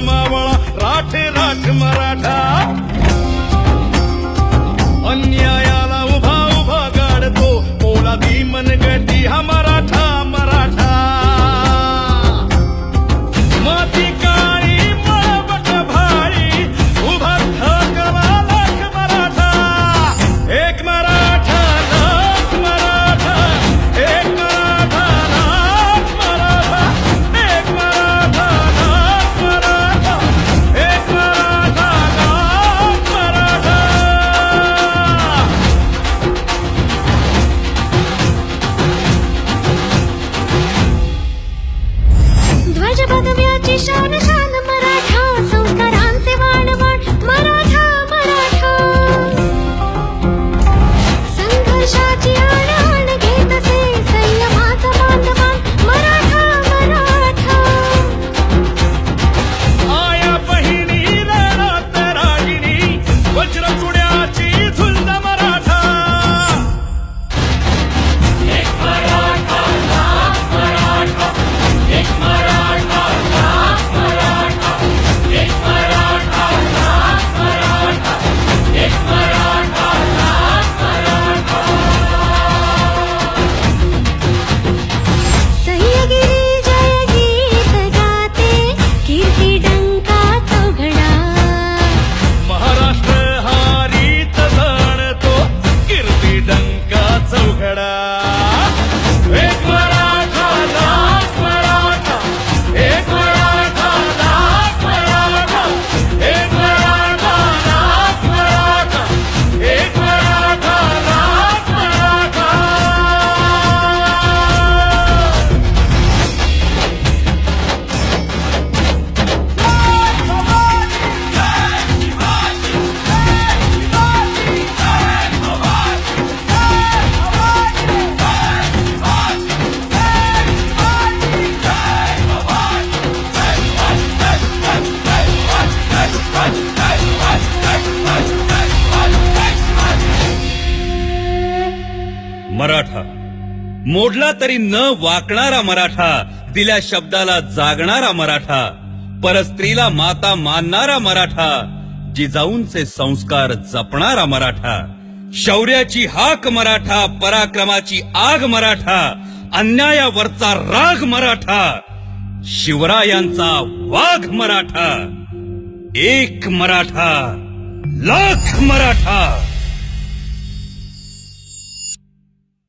मावळा राठ राठ मराठा अन्यायाला उभा उभा गाडतो पोलादी मनगटी हा मराठा मराठा माती काळी मळबट भाळी उभा ठाकवा लाख मराठा एक मराठा लाख मराठा एक मराठा लाख मराठा एक मराठा लाख मराठा एक मराठा लाख मराठा ध्वज भगव्याची शान शान मराठा संस्कारांचे वाणवण मराठा मराठा संघर्षाची आण आण घेत असे संयमाचा बांधवान मराठा मराठा आया बहिणी रणात रागिणी वज्रचुड्याची झुंज मराठा एक मराठा लाख मराठा एक मराठा लाख मराठा एक मराठा लाख मराठा एक मराठा लाख मराठा सह्यगिरी जय गीत गाते कीर्ती डंका चौघडा महाराष्ट्र हारीत जाणतो कीर्ती डंका चौघडा एक मराठा लाख मराठा एक मराठा लाख मराठा एक मराठा लाख मराठा एक मराठा लाख मराठा मराठा मोडला तरी न वाकणारा मराठा दिल्या शब्दाला जागणारा मराठा परस्त्रीला माता मानणारा मराठा जिजाऊंचे संस्कार जपणारा मराठा शौर्याची हाक मराठा पराक्रमाची आग मराठा अन्यायावरचा राग मराठा शिवरायांचा वाघ मराठा एक मराठा लाख मराठा